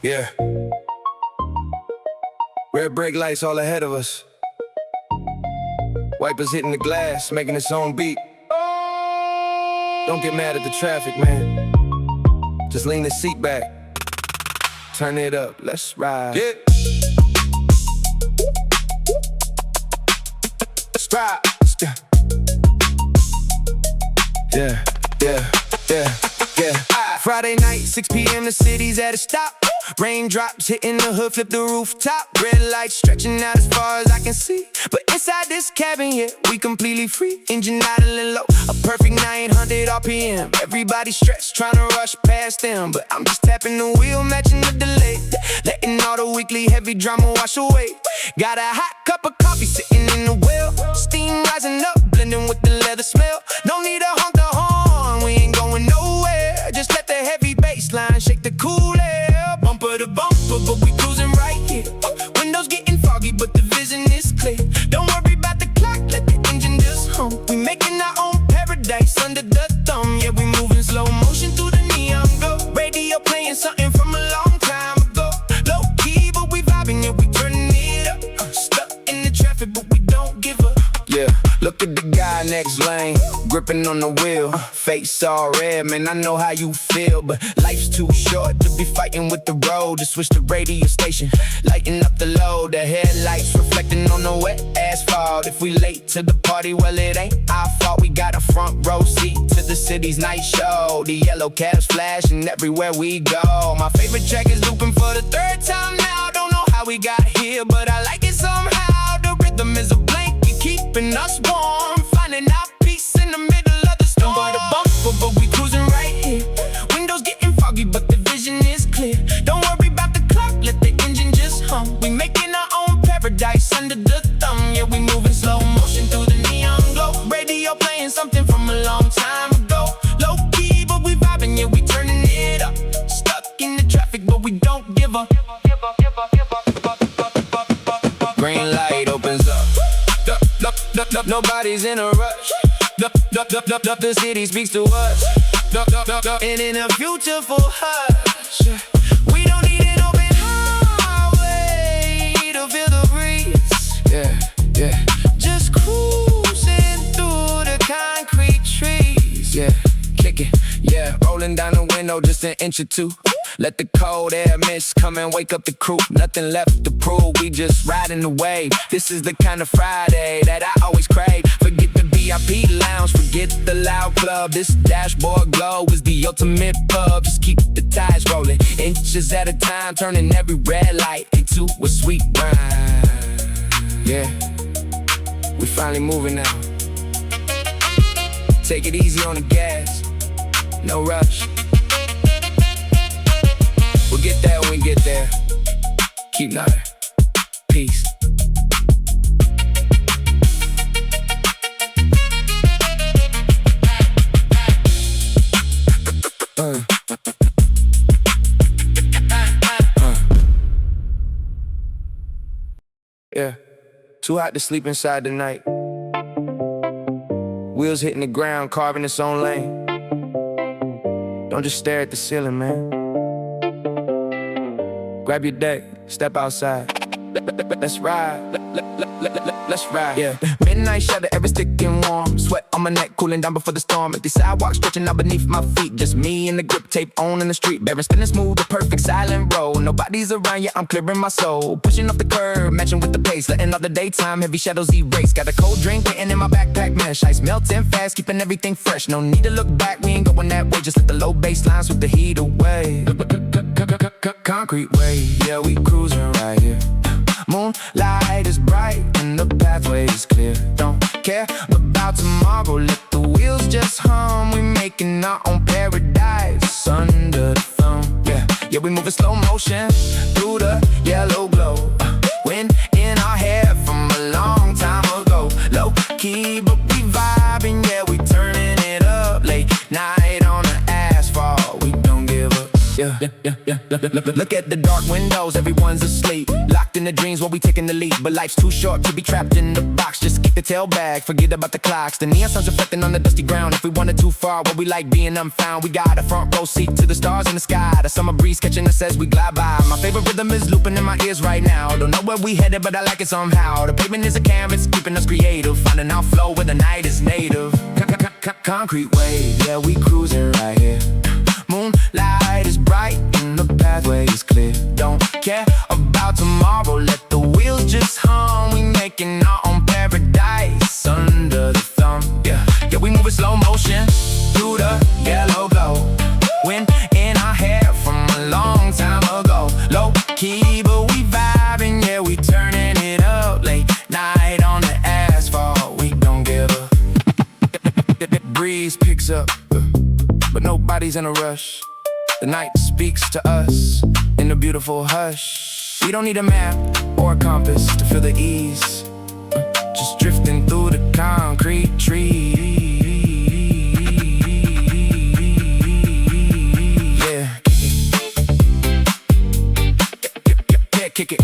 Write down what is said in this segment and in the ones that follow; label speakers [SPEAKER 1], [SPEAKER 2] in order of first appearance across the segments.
[SPEAKER 1] Yeah. Red brake lights all ahead of us. Wipers hitting the glass, making its own beat. Don't get mad at the traffic, man. Just lean the seat back. Turn it up, let's ride. Yeah. Let's ride. Yeah, yeah, yeah, yeah. Friday night, 6 p.m. the city's at a stop. Raindrops hitting the hood, flip the rooftop. Red lights stretching out as far as I can see. But inside this cabin, yeah, we completely free. Engine idling low, a perfect 900 RPM. Everybody stressed, trying to rush past them. But I'm just tapping the wheel, matching the delay. Letting all the weekly heavy drama wash away. Got a hot cup of coffee sitting in the wheel. Steam rising up, blending with the leather smell. No need to honk the horn, we ain't going nowhere. Just let the heavy bass line shake the cool air. Bumper to bumper, but we cruising right here. Windows getting foggy, but the vision is clear. Don't worry about the clock, let the engine just hum. We making our own paradise under the thumb. Yeah, we moving slow motion through the neon glow. Radio playing something from a long time ago. Low key, but we vibing, yeah, we turning it up. Stuck in the traffic, but we don't give up. Yeah, look at the guy next lane, gripping on the wheel. Face all red, man, I know how you feel. But life's too short to be fighting with the road. Just switch the radio station, lighten up the load. The headlights reflecting on the wet asphalt. If we late to the party, well, it ain't our fault. We got a front row seat to the city's night show. The yellow cabs flashing everywhere we go. My favorite track is looping for the third time now. Don't know how we got here, but I like it somehow. The rhythm is a blanket keeping us warm. Finding our peace in the middle of the storm. By the bumper, but we cruising right here. Windows getting foggy, but the vision is clear. Don't worry about the clock, let the engine just hum. We making our own paradise under the thumb. Yeah, we moving slow motion through the neon glow. Radio playing something from a long time ago. Low key, but we vibing, yeah, we turning it up. Stuck in the traffic, but we don't give up. Green light opens up. Nobody's in a rush. The city speaks to us. And in a future full hush, we don't need an open highway to feel the breeze. Yeah, yeah. Just cruising through the concrete trees. Yeah, kick it. Yeah, rolling down the window just an inch or two. Let the cold air mist come and wake up the crew. Nothing left to prove, we just riding the wave. This is the kind of Friday that I always crave. Forget the VIP lounge, forget the loud club. This dashboard glow is the ultimate pub. Just keep the tires rolling, inches at a time, turning every red light into a sweet ride. Yeah, we finally moving now. Take it easy on the gas, no rush. We'll get there when we get there. Keep nodding. Peace. Yeah. Too hot to sleep inside tonight. Wheels hitting the ground, carving its own lane. Don't just stare at the ceiling, man. Grab your deck, step outside. Let's ride, let's ride, yeah. Midnight shadow, every sticking warm. Sweat on my neck, cooling down before the storm. Empty sidewalk stretching out beneath my feet. Just me and the grip tape on in the street. Barren spinning smooth, the perfect silent road. Nobody's around, yeah, I'm clearing my soul. Pushing off the curb, matching with the pace. Letting all the daytime, heavy shadows erase. Got a cold drink, getting in my backpack mesh. Ice melting fast, keeping everything fresh. No need to look back, we ain't going that way. Just let the low bass lines with the heat away. Concrete way, yeah, we cruising right here. Moonlight is bright and the pathway is clear. Don't care about tomorrow, let the wheels just hum. We making our own paradise under the thumb. Yeah, yeah, we moving slow motion through the yellow glow. Wind in our hair from a long time ago. Low key, but we vibing, yeah, we turning it up. Late night on the asphalt, we don't give up. Yeah. Look at the dark windows, everyone's asleep. Locked in the dreams while we taking the leap. But life's too short to be trapped in the box. Just kick the tail back, forget about the clocks. The neon sun's reflecting on the dusty ground. If we wanted too far, what we like being unfound. We got a front row seat to the stars in the sky. The summer breeze catching us as we glide by. My favorite rhythm is looping in my ears right now. Don't know where we headed, but I like it somehow. The pavement is a canvas, keeping us creative. Finding our flow where the night is native. Concrete wave, yeah, we cruising right here. Moonlight is bright and the pathway is clear. Don't care about tomorrow, let the wheels just hum. We making our own paradise under the thumb. Yeah, we move in slow motion through the yellow glow. Wind in our hair from a long time ago. Low key, but we vibing, yeah, we turning it up. Late night on the asphalt, we don't give a. Breeze picks up, but nobody's in a rush. The night speaks to us in a beautiful hush. We don't need a map or a compass to feel the ease. Just drifting through the concrete trees. Yeah, kick it.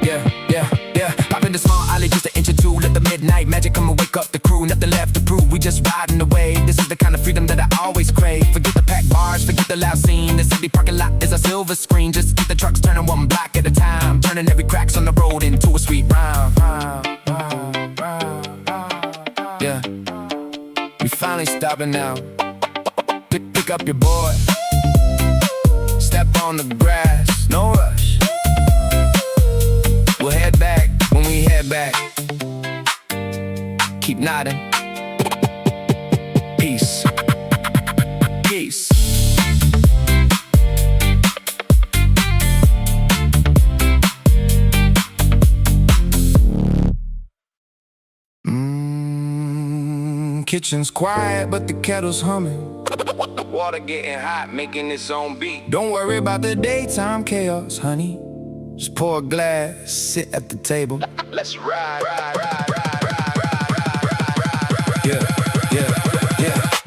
[SPEAKER 1] Yeah. Pop in the small alley just an inch or two. Let the midnight magic come and wake up the crew. Nothing left to prove, we just riding the wave. This is the kind of freedom that I always crave. Forget the packed bars, forget the loud scene. The city parking lot is a silver screen. Just keep the trucks turning one block at a time. Turning every cracks on the road into a sweet rhyme. Yeah, we finally stopping now. Pick up your boy. Step on the grass, no rush. We'll head back when we head back. Keep nodding. Peace. Peace. Kitchen's quiet, but the kettle's humming. Water getting hot, making its own beat. Don't worry about the daytime chaos, honey. Just pour a glass, sit at the table. Let's ride. Yeah.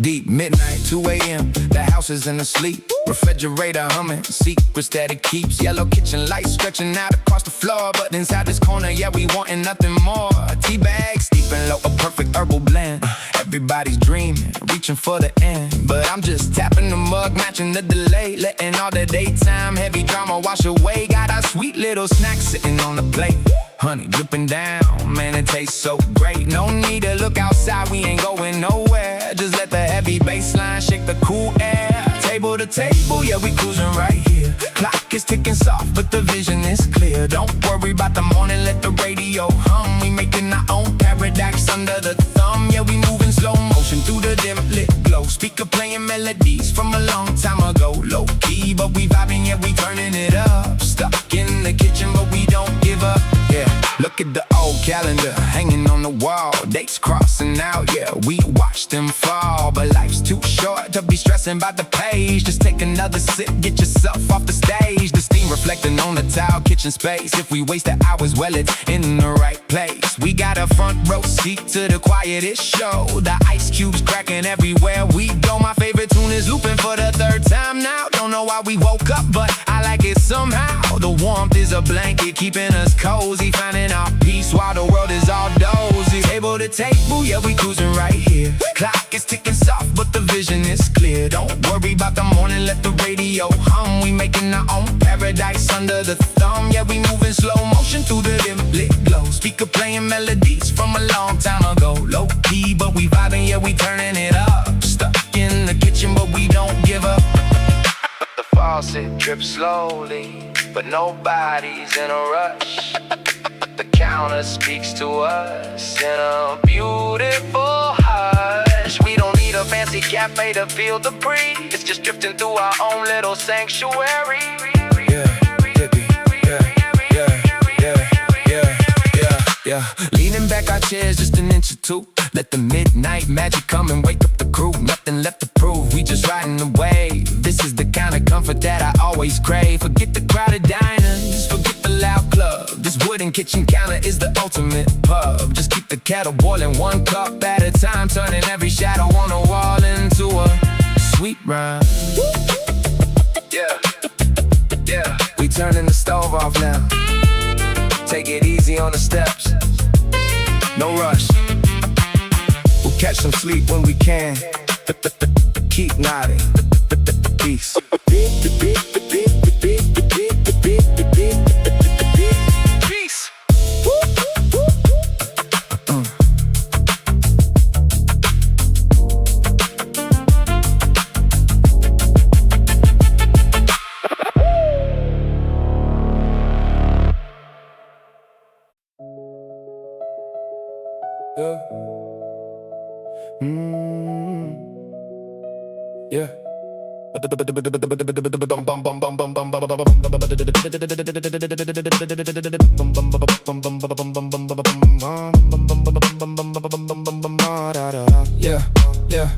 [SPEAKER 1] Deep midnight, 2 a.m. The house isn't asleep. Refrigerator humming, secrets that it keeps. Yellow kitchen lights stretching out across the floor. But inside this corner, yeah, we wanting nothing more. A tea bag, steeping low, a perfect herbal blend. Everybody's dreaming, reaching for the end. But I'm just tapping the mug, matching the delay. Letting all the daytime heavy drama wash away. Got our sweet little snacks sitting on the plate. Honey dripping down, man, it tastes so great. No need to look outside, we ain't going nowhere. Just let the heavy bass line shake the cool air. Table to table, yeah, we cruising right here. Clock is ticking soft, but the vision is clear. Don't worry about the morning, let the radio hum. We making our own paradise under the thumb. Yeah, we moving slow motion through the dim lit glow. Speaker playing melodies from a long time ago. Low key, but we vibing, yeah, we turning it up. Stuck in the kitchen, but we don't give up. Yeah, look at the old calendar hanging on the wall. Dates crossing out, yeah, we watch them fall. But life's too short to be stressing about the page. Just take another sip, get yourself off the stage. The steam reflecting on the tile kitchen space. If we waste the hours, well, it's in the right place. We got a front row seat to the quietest show. The ice cubes cracking everywhere we go. My favorite tune is looping for the third time now. Don't know why we woke up, but I like it somehow. The warmth is a blanket keeping us cozy. Finding our peace while the world is all dozy. Table to table, yeah, we cruising right here. Clock is ticking soft, but the vision is clear. Don't worry about the morning, let the radio hum. We making our own paradise under the thumb. Yeah, we moving slow motion through the dim lit glow. Speaker playing melodies from a long time ago. Low key, but we vibing, yeah, we turning it up. Stuck in the kitchen, but we don't give up. The faucet drips slowly, but nobody's in a rush. The counter speaks to us in a beautiful hush. We don't need a fancy cafe to feel the breeze. It's just drifting through our own little sanctuary. Yeah. Leaning back our chairs just an inch or two. Let the midnight magic come and wake up the crew. Nothing left to prove, we just riding the wave. This is the kind of comfort that I always crave. Forget the crowded diners, forget the loud club. This wooden kitchen counter is the ultimate pub. Just keep the kettle boiling, one cup at a time. Turning every shadow on the wall into a sweet rhyme. turning the stove off now. Take it easy on the steps. No rush. We'll catch some sleep when we can. Keep nodding. Peace. Peace. Yeah. Yeah.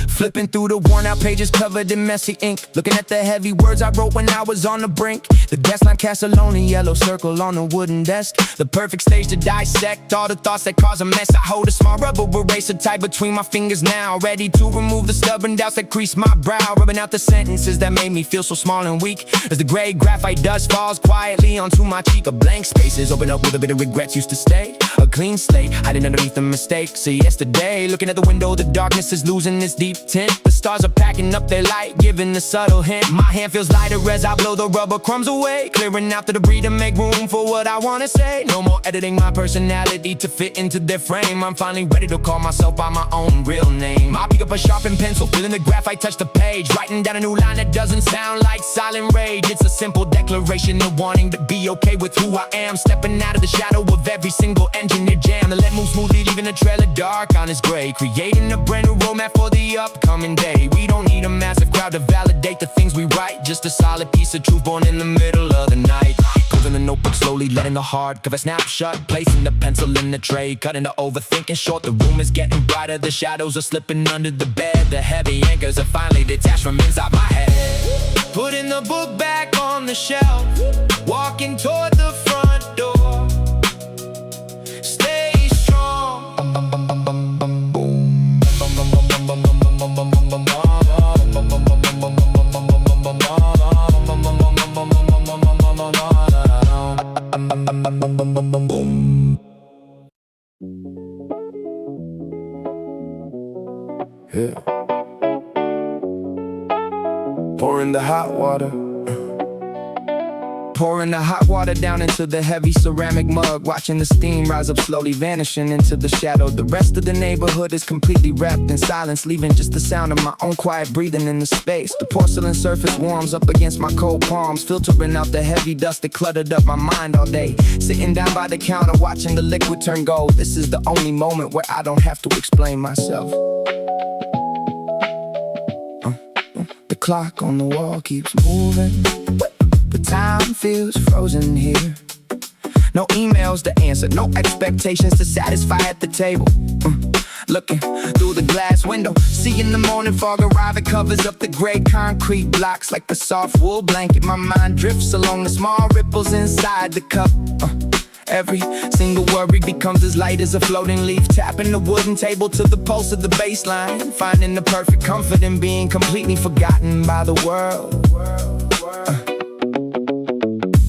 [SPEAKER 1] Flipping through the worn out pages covered in messy ink. Looking at the heavy words I wrote when I was on the brink. The desk line casts a lonely yellow circle on the wooden desk. The perfect stage to dissect all the thoughts that cause a mess. I hold a small rubber eraser tight between my fingers now, ready to remove the stubborn doubts that crease my brow, rubbing out the sentences that made me feel so small and weak. As the gray graphite dust falls quietly onto my cheek, a blank spaces open up with a bit of regrets used to stay. A clean slate hiding underneath the mistakes. So yesterday, looking at the window, the darkness is losing its deep tint. The stars are packing up their light, giving a subtle hint. My hand feels lighter as I blow the rubber crumbs away, clearing out the debris to make room for what I wanna say. No more editing my personality to fit into their frame. I'm finally ready to call myself by my own real name. I pick up a sharpened pencil, feeling the graphite touch the page, writing down a new line that doesn't sound like silent rage. It's a simple declaration of wanting to be okay with who I am, stepping out of the shadow of every single engineer jam. The let move smoothly, leaving a trail of dark on his gray, creating a brand new roadmap for the upcoming day. We don't need a massive crowd to validate the things we write, just a solid piece of truth born in the middle of the night. Closing the notebook slowly, letting the hard cover snap shut, placing the pencil in the tray, cutting the overthinking short. The room is getting brighter, the shadows are slipping under the bed. The heavy anchors are finally detached from inside my head. Putting the book back on the shelf, walking toward the front door. Stay strong. Yeah. Pouring the hot water. Pouring the hot water down into the heavy ceramic mug, watching the steam rise up slowly, vanishing into the shadow. The rest of the neighborhood is completely wrapped in silence, leaving just the sound of my own quiet breathing in the space. The porcelain surface warms up against my cold palms, filtering out the heavy dust that cluttered up my mind all day. Sitting down by the counter, watching the liquid turn gold. This is the only moment where I don't have to explain myself. The clock on the wall keeps moving, but time feels frozen here. No emails to answer, no expectations to satisfy at the table. Looking through the glass window, seeing the morning fog arrive. It covers up the gray concrete blocks like a soft wool blanket. My mind drifts along the small ripples inside the cup. Every single worry becomes as light as a floating leaf, tapping the wooden table to the pulse of the bass line, finding the perfect comfort in being completely forgotten by the world.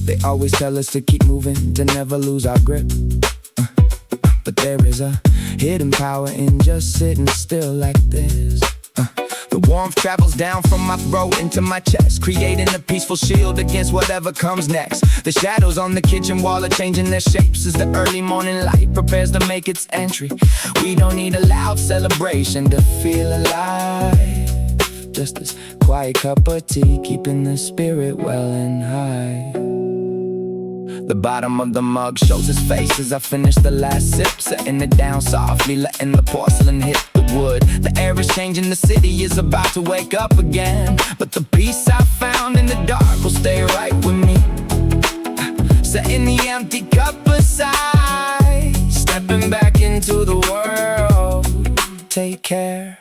[SPEAKER 1] They always tell us to keep moving, to never lose our grip, but there is a hidden power in just sitting still like this. The warmth travels down from my throat into my chest, creating a peaceful shield against whatever comes next. The shadows on the kitchen wall are changing their shapes as the early morning light prepares to make its entry. We don't need a loud celebration to feel alive, just this quiet cup of tea, keeping the spirit well and high. The bottom of the mug shows his face as I finish the last sip, setting it down softly, letting the porcelain hit the wood. The air is changing, the city is about to wake up again, but the peace I found in the dark will stay right with me. Setting the empty cup aside, stepping back into the world. Take care.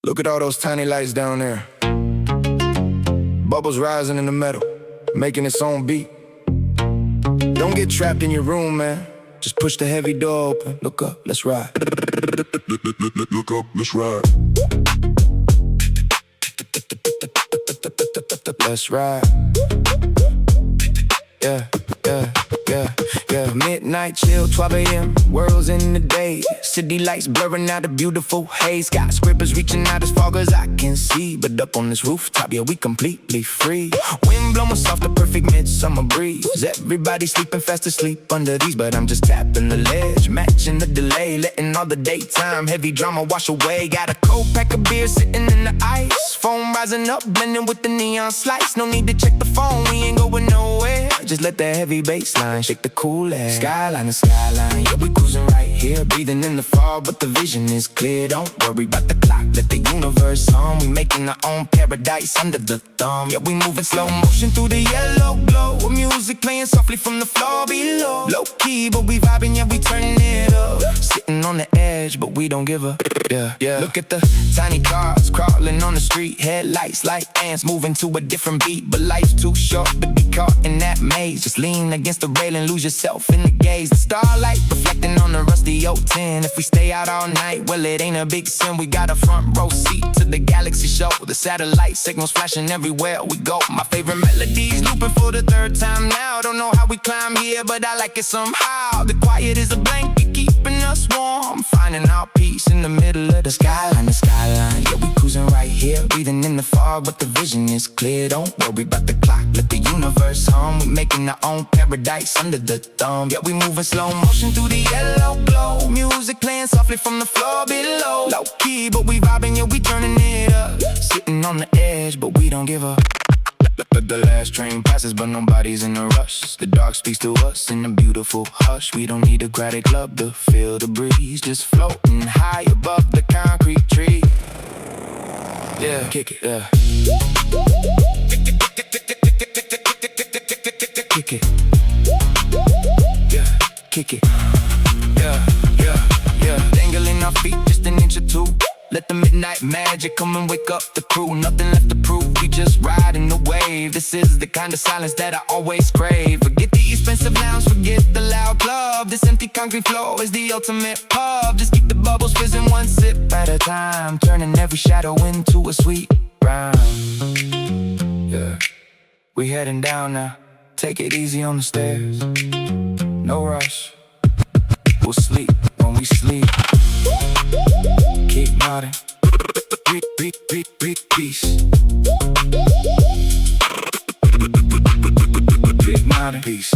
[SPEAKER 1] Look at all those tiny lights down there. Bubbles rising in the metal, making its own beat. Don't get trapped in your room, man. Just push the heavy door open. Look up, let's ride. Look up, let's ride. Let's ride. Yeah, yeah, yeah, yeah. Midnight chill, 12 a.m. World's in the day. City lights blurring out a beautiful haze. Skyscrapers reaching out as far as I can see. But up on this rooftop, yeah, we completely free. Wind blowing soft, the perfect midsummer breeze. Everybody sleeping fast asleep under these. But I'm just tapping the ledge, matching the delay. Letting all the daytime heavy drama wash away. Got a cold pack of beer sitting in the ice. Foam rising up, blending with the neon slice. No need to check the phone, we ain't going nowhere. Just let that heavy bass line shake the cool air. Skyline to skyline, yeah, we cruising right here. Breathing in the fog, but the vision is clear. Don't worry about the clock, let the universe hum. We making our own paradise under the thumb. Yeah, we moving slow motion through the yellow glow. With music playing softly from the floor below. Low key, but we vibing, yeah, we turning it up. Sitting on the edge, but we don't give up. Yeah, yeah. Look at the tiny cars crawling on the street. Headlights like ants moving to a different beat. But life's too short to be caught in that maze. Just lean against the railing, lose yourself in the gaze. The starlight reflecting on the rusty old tin. If we stay out all night, well, it ain't a big sin. We got a front row seat to the galaxy show. The satellite signals flashing everywhere we go. My favorite melodies looping for the third time now. Don't know how we climb here, but I like it somehow. The quiet is a blanket keeping us warm. Finding our peace in the middle of the skyline. The skyline, yeah, we cruising right here. Breathing in the fog, but the vision is clear. Don't worry about the clock, let the universe hum. We making our own paradise under the thumb. Yeah, we moving slow motion through the yellow glow. Music playing softly from the floor below. Low key, but we vibing, yeah, we turning it up. Sitting on the edge, but we don't give up. The last train passes, but nobody's in a rush. The dark speaks to us in a beautiful hush. We don't need a crowded club to feel the breeze. Just floating high above the concrete tree. Yeah, kick it, yeah. Kick it. Yeah, kick it. Yeah, yeah, yeah. Dangling our feet just an inch or two. Let the midnight magic come and wake up the crew. Nothing left to prove, we just riding the wave. This is the kind of silence that I always crave. Forget the expensive lounge, forget the loud club. This empty concrete floor is the ultimate pub. Just keep the bubbles fizzing one sip at a time. Turning every shadow into a sweet rhyme. Yeah, we heading down now. Take it easy on the stairs. No rush, we'll sleep when we sleep. Keep nodding. Peace. Keep nodding. Peace.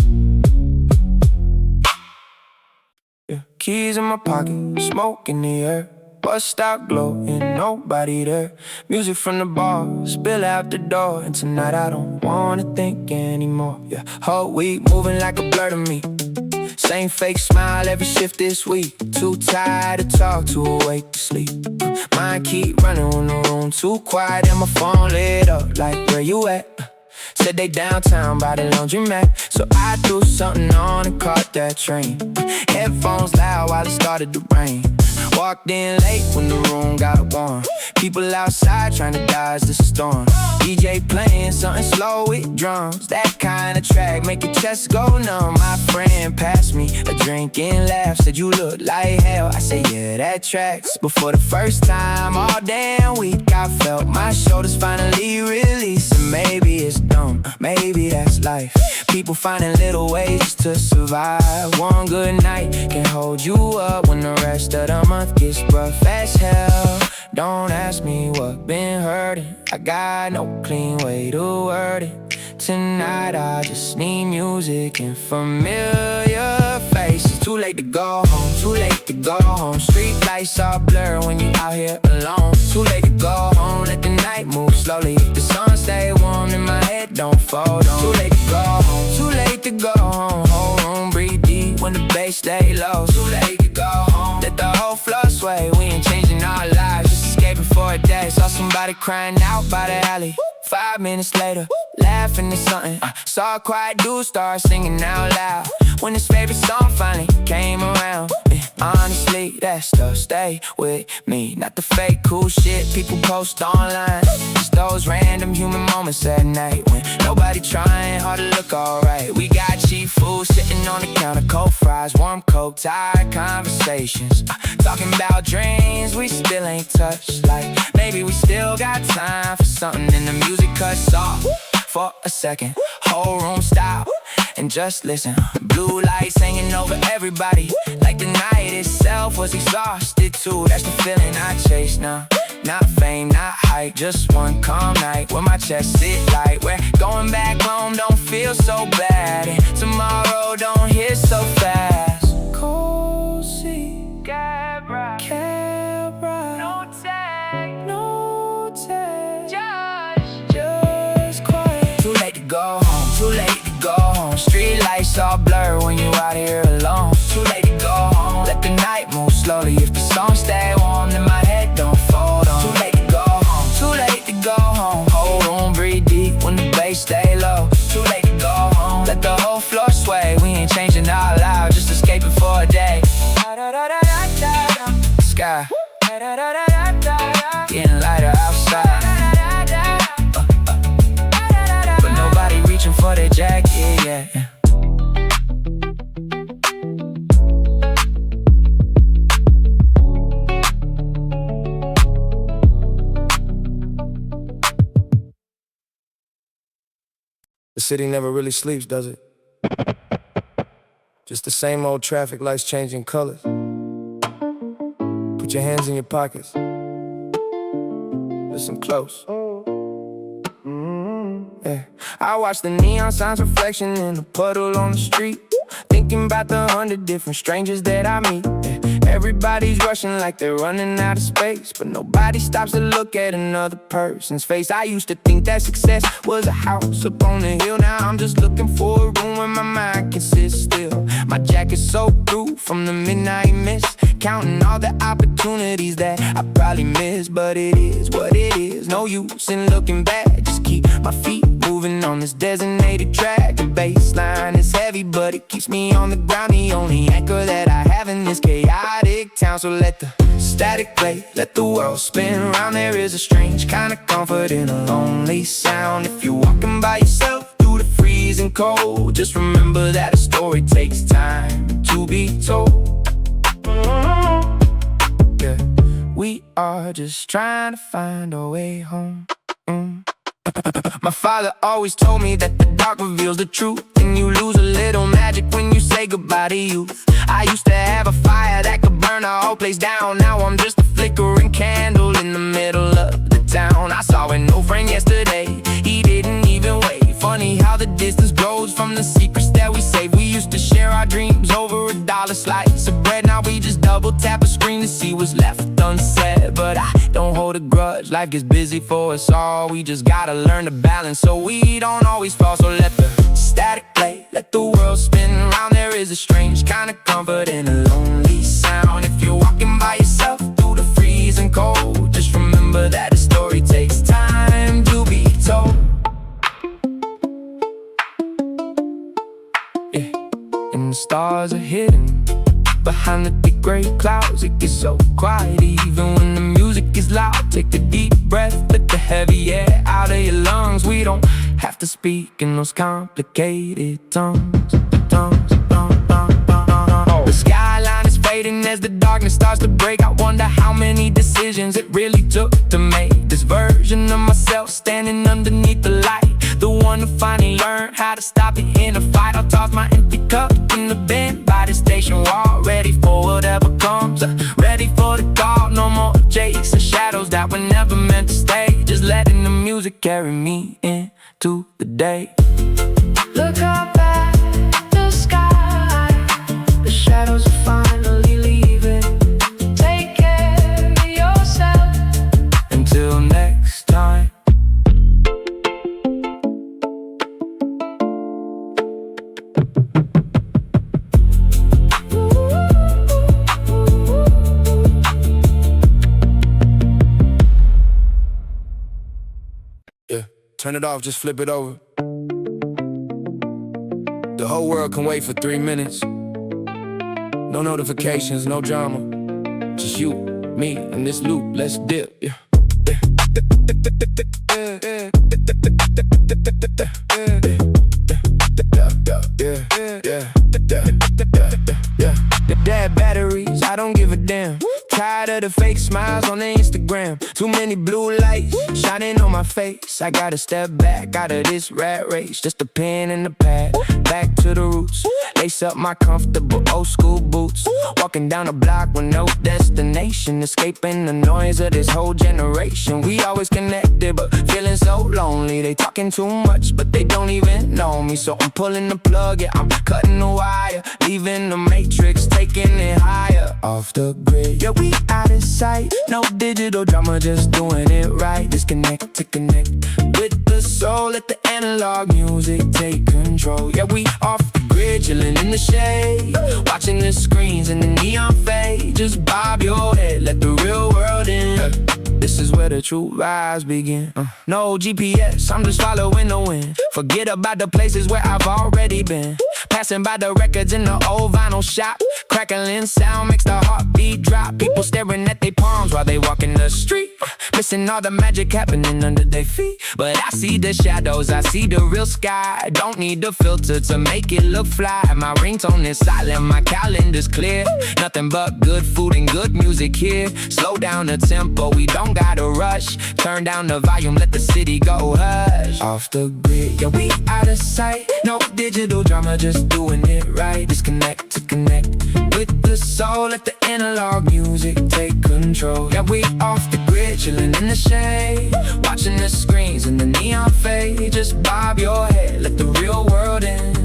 [SPEAKER 1] Yeah. Keys in my pocket, smoke in the air. Bust out glow, ain't nobody there. Music from the bar, spill out the door. And tonight I don't wanna think anymore. Yeah, whole week moving like a blur to me. Same fake smile every shift this week. Too tired to talk, too awake to sleep. Mind keep running when the room too quiet and my phone lit up like where you at? Said they downtown by the laundromat. So I threw something on and caught that train. Headphones loud while it started to rain. Walked in late when the room got warm. People outside trying to dodge the storm. DJ playing something slow with drums. That kind of track make your chest go numb. My friend passed me a drink and laughed. Said you look like hell. I said yeah, that tracks. But for the first time all damn week I felt my shoulders finally release. And maybe it's dumb, maybe that's life. People finding little ways to survive. One good night can hold you up when the rest of the month gets rough as hell. Don't ask me what been hurting. I got no clean way to word it. Tonight I just need music and familiar faces. Too late to go home, too late to go home. Street lights all blur when you out here alone. Too late to go home, let the night move slowly. If the sun stay warm and my head don't fold on. Too late to go home, too late to go home. Hold on, breathe deep when the bass stay low. Too late to go home, let the whole floor sway. We ain't changing our lives, just escaping for a day. Saw somebody crying out by the alley. 5 minutes later, laughing at something. Saw a quiet dude start singing out loud. When his favorite song finally came around. And honestly, that stuff stay with me. Not the fake cool shit people post online. Just those random human moments at night when nobody trying hard to look alright. We got cheap food sitting on the counter, cold fries, warm coke, tired conversations. Talking about dreams we still ain't touched. Like maybe we still got time for something. And the music cuts off for a second. Whole room stop and just listen. Blue lights hanging over everybody, like the night itself was exhausted too. That's the feeling I chase now. Not fame, not hype, just one calm night where my chest sit light. Where going back home don't feel so bad, and tomorrow don't hit so fast. Cozy, Cabra, no tag, just quiet. Too late to go home, too late to go home. Streetlights all blur when you out here alone. Too late to go home, let the night move slowly. If the song stay warm, then my head don't fold on. Too late to go home, too late to go home. Whole room breathe deep when the bass stay low. Too late to go home, let the whole floor sway. We ain't changing out loud, just escaping for a day. Sky getting lighter outside, but nobody reaching for their jacket yet. The city never really sleeps, does it? Just the same old traffic lights changing colors. Put your hands in your pockets. Listen close. Yeah. I watch the neon signs reflection in a puddle on the street, thinking about the 100 different strangers that I meet. Yeah. Everybody's rushing like they're running out of space, but nobody stops to look at another person's face. I used to think that success was a house up on the hill. Now I'm just looking for a room where my mind can sit still. My jacket's soaked through from the midnight mist, counting all the opportunities that I probably missed. But it is what it is, no use in looking back. Just keep my feet moving on this designated track. The bass line is heavy, but it keeps me on the ground. The only anchor that I have in this chaotic town. So let the static play, let the world spin around. There is a strange kind of comfort in a lonely sound. If you're walking by yourself through the freezing cold, just remember that a story takes time to be told. Yeah, we are just trying to find our way home. My father always told me that the dark reveals the truth, and you lose a little magic when you say goodbye to youth. I used to have a fire that could burn the whole place down. Now I'm just a flickering candle in the middle of the town. I saw an old friend yesterday, he didn't even wave. Funny how the distance grows from the secrets that we save. We used to share our dreams over $1 slice of bread. Now we just double tap a screen to see what's left unsaid. But I don't hold a grudge, life gets busy for us all. We just gotta learn to balance so we don't always fall. So let the static play, let the world spin around. There is a strange kind of comfort in a lonely sound. If you're walking by yourself through the freezing cold, just remember that a story takes time to be told. Yeah, and the stars are hidden behind the thick gray clouds. It gets so quiet even when the music is loud. Take a deep breath, let the heavy air out of your lungs. We don't have to speak in those complicated tongues. The skyline is fading as the darkness starts to break. I wonder how many decisions it really took to make this version of myself standing underneath the light. The one who finally learned how to stop it in a fight. I'll toss my empty cup in the bin by the station wall, ready for whatever comes, ready for the call. No more chasing shadows that were never meant to stay. Just letting the music carry me into the day. Look up at the sky, the shadows are finally leaving. Take care of yourself. Until next time. Yeah, turn it off, just flip it over. The whole world can wait for 3 minutes. No notifications, no drama. Just you, me, and this loop, let's dip. Yeah. of the fake smiles on the Instagram. Too many blue lights shining on my face. I gotta step back out of this rat race. Just a pen and a pad, back to the roots. Lace up my comfortable old school boots. Walking down the block with no destination. Escaping the noise of this whole generation. We always connected but feeling so lonely. They talking too much but they don't even know me. So I'm pulling the plug, yeah, I'm cutting the wire. Leaving the matrix, taking it higher. Off the grid, yeah, we out of sight. No digital drama, just doing it right. Disconnect to connect with the soul. Let the analog music take control. Yeah, we off the grid, chilling in the shade. Watching the screens and the neon fade. Just bob your head, let the real world in. This is where the true vibes begin. No GPS, I'm just following the wind. Forget about the places where I've already been. Passing by the records in the old vinyl shop. Crackling sound makes the heartbeat drop. People staring at their palms while they walk in the street. Missing all the magic happening under their feet. But I see the shadows, I see the real sky. Don't need the filter to make it look fly. My ringtone is silent, my calendar's clear. Nothing but good food and good music here. Slow down the tempo, we don't gotta rush. Turn down the volume, let the city go hush. Off the grid, yeah, we out of sight. No digital drama, just doing it right. Disconnect to connect with the soul. Let the analog music take control. Yeah, we off the grid, chilling in the shade. Watching the screens and the neon fade. Just bob your head, let the real world in.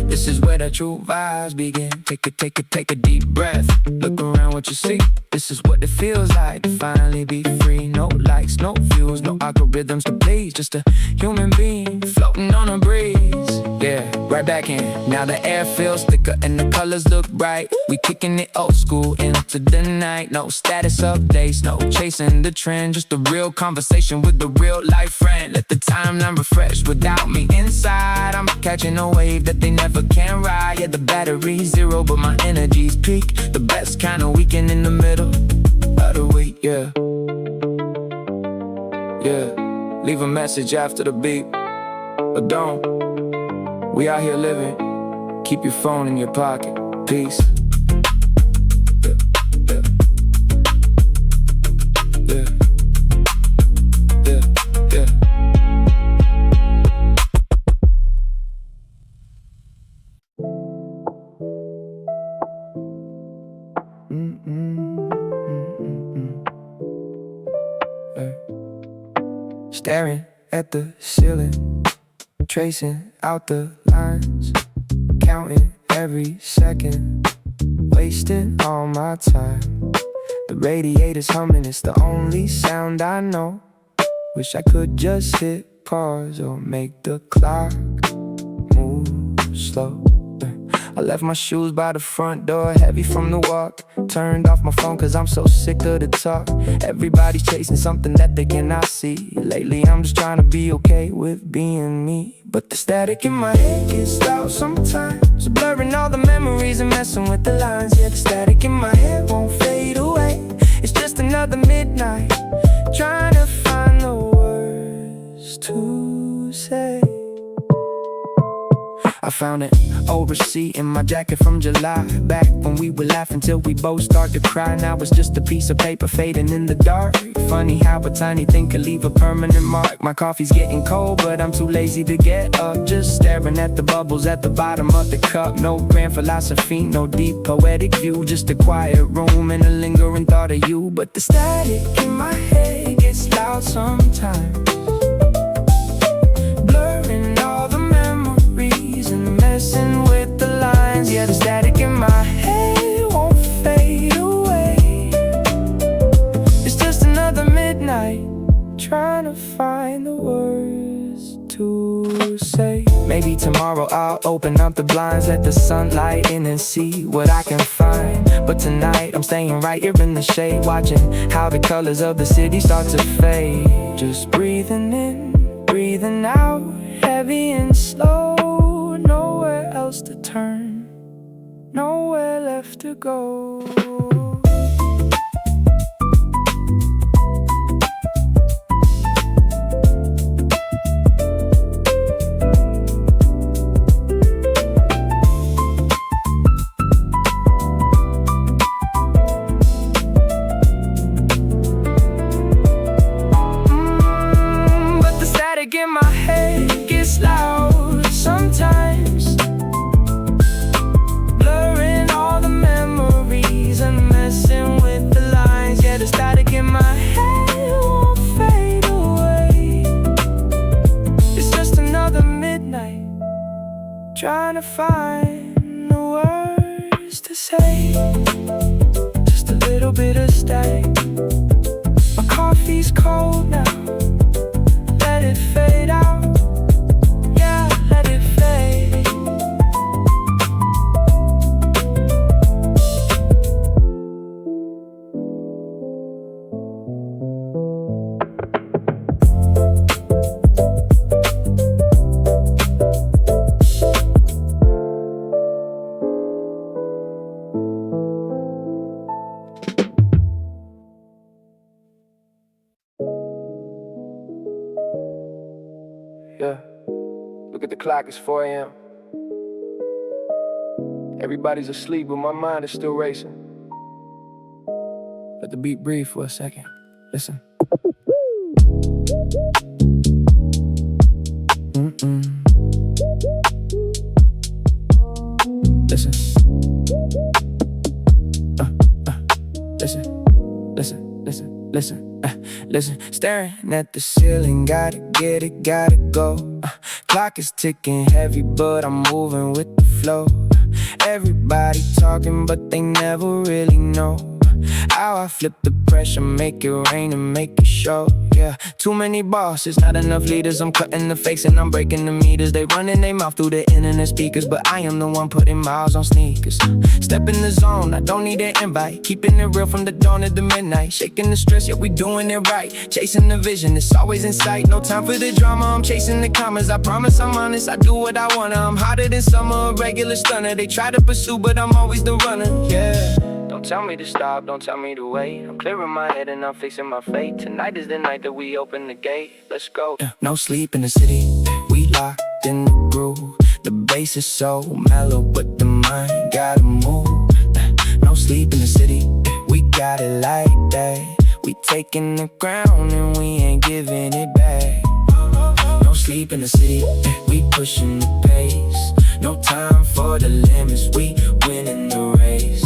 [SPEAKER 1] This is where the true vibes begin. Take a deep breath. Look around what you see. This is what it feels like to finally be free. No likes, no views, no algorithms to please. Just a human being floating on a breeze. Yeah, right back in. Now the air feels thicker and the colors look bright. We kicking it old school into the night. No status updates, no chasing the trend. Just a real conversation with the real life friend. Let the timeline refresh without me inside. I'm catching a wave that they never can ride. Yeah, the battery's zero but my energy's peak. The best kind of weekend in the middle of the week, yeah. Yeah, leave a message after the beep. But don't, we out here living. Keep your phone in your pocket. Peace. Yeah, yeah, yeah, yeah, yeah. Staring at the ceiling, tracing out the lines, counting every second, wasting all my time. The radiator's humming, it's the only sound I know. Wish I could just hit pause or make the clock move slow. I left my shoes by the front door, heavy from the walk. Turned off my phone cause I'm so sick of the talk. Everybody's chasing something that they cannot see. Lately I'm just trying to be okay with being me. But the static in my head gets loud sometimes, blurring all the memories and messing with the lines. Yeah, the static in my head won't fade away. It's just another midnight, trying to find the words to say. I found an old receipt in my jacket from July, back when we would laugh until we both start to cry. Now it's just a piece of paper fading in the dark. Funny how a tiny thing could leave a permanent mark. My coffee's getting cold but I'm too lazy to get up. Just staring at the bubbles at the bottom of the cup. No grand philosophy, no deep poetic view. Just a quiet room and a lingering thought of you. But the static in my head gets loud sometimes, blurring all the memories and messing with the lines. Yeah, the static in my head won't fade away. It's just another midnight, trying to find the words to say. Maybe tomorrow I'll open up the blinds, let the sunlight in and see what I can find. But tonight I'm staying right here in the shade, watching how the colors of the city start to fade. Just breathing in, breathing out, heavy and slow. Nowhere else to turn, nowhere left to go. trying to find the words to say. Just a little bit of static. My coffee's cold now. Let it fade out. Yeah, let it fade. Yeah, look at the clock, it's 4 a.m. Everybody's asleep, but my mind is still racing. Let the beat breathe for a second. Listen. Listen. Listen, staring at the ceiling, gotta get it, gotta go. Clock is ticking heavy, but I'm moving with the flow. Everybody talking, but they never really know how I flip the pressure, make it rain and make it show. Yeah, too many bosses, not enough leaders. I'm cutting the fakes and I'm breaking the meters. They running their mouth through the internet speakers, but I am the one putting miles on sneakers. Step in the zone, I don't need an invite. Keeping it real from the dawn to the midnight. Shaking the stress, yeah, we doing it right. Chasing the vision, it's always in sight. No time for the drama, I'm chasing the commas. I promise I'm honest, I do what I wanna. I'm hotter than summer, a regular stunner. They try to pursue, but I'm always the runner, yeah. Don't tell me to stop, don't tell me to wait. I'm clearing my head and I'm fixing my fate. Tonight is the night that we open the gate. Let's go. No sleep in the city, we locked in the groove. The bass is so mellow, but the mind gotta move. No sleep in the city, we got it like that. We taking the ground and we ain't giving it back. No sleep in the city, we pushing the pace. No time for the limits, we winning the race.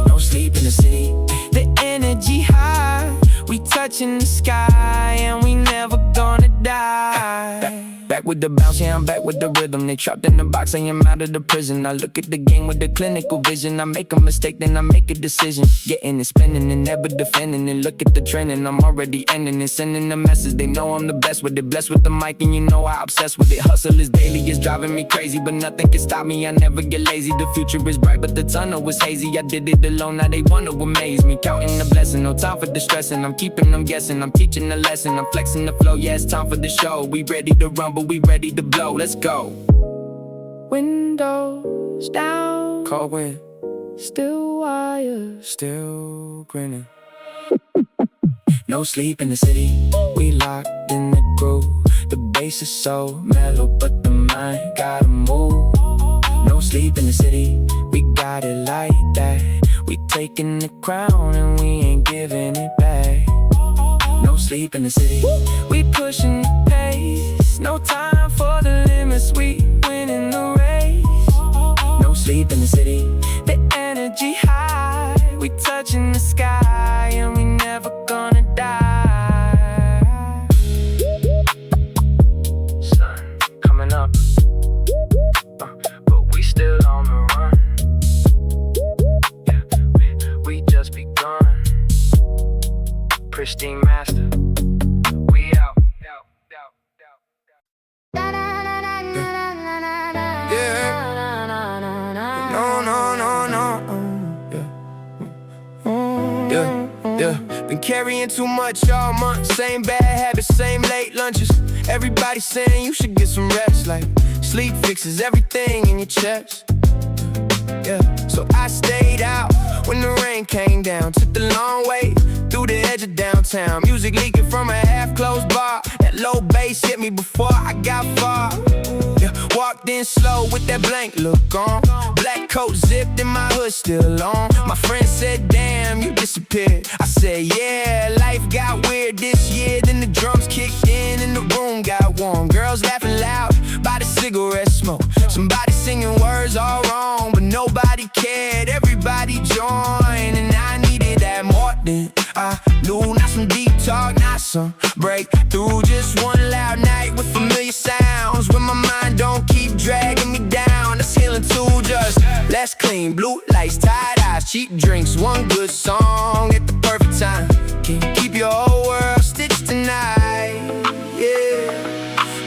[SPEAKER 1] No sleep in the city, the energy high. We touching the sky and we never gonna die. Back with the bounce, yeah, I'm back with the rhythm. They trapped in the box, I am out of the prison. I look at the game with the clinical vision. I make a mistake, then I make a decision. Getting it, spinning and never defending it. Look at the trend and I'm already ending it. Sending the message, they know I'm the best with it. Blessed with the mic and you know I obsessed with it. Hustle is daily, it's driving me crazy, but nothing can stop me, I never get lazy. The future is bright, but the tunnel was hazy. I did it alone, now they wanna amaze me. Counting the blessing, no time for the stressing. I'm keeping them guessing, I'm teaching the lesson. I'm flexing the flow, yeah, it's time for the show. We ready to rumble, we ready to blow, let's go. Windows down, cold wind, still wire, still grinning. No sleep in the city, we locked in the groove. The bass is so mellow, but the mind gotta move. No sleep in the city, we got it like that. We taking the crown and we ain't giving it back. No sleep in the city, we pushing the pace. No time for the limits, we winning the race. No sleep in the city, the energy high. We touching the sky and we never gonna die. Sun coming up, but we still on the run. Yeah, we just begun. Pristine master, we out. Yeah, been carrying too much all month. Same bad habits, same late lunches. Everybody saying you should get some rest. Like sleep fixes everything in your chest. Yeah, so I stayed out when the rain came down. Took the long way through the edge of downtown. Music leaking from a half-closed bar. That low bass hit me before I got far. Yeah, walked in slow with that blank look on. Black coat zipped and my hood still on. My friend said, damn, you disappeared. I said, yeah, life got weird this year. Then the drums kicked in and the room got warm. Girls laughing loud by the cigarette smoke. Somebody singing words all wrong, but nobody cared. Everybody joined and I needed that more than I knew. Not some deep talk, not some breakthrough. Just one loud night with familiar sounds, when my mind don't keep dragging me down. green, blue lights, tied eyes, cheap drinks, one good song at the perfect time. Can you keep your whole world stitched tonight? Yeah.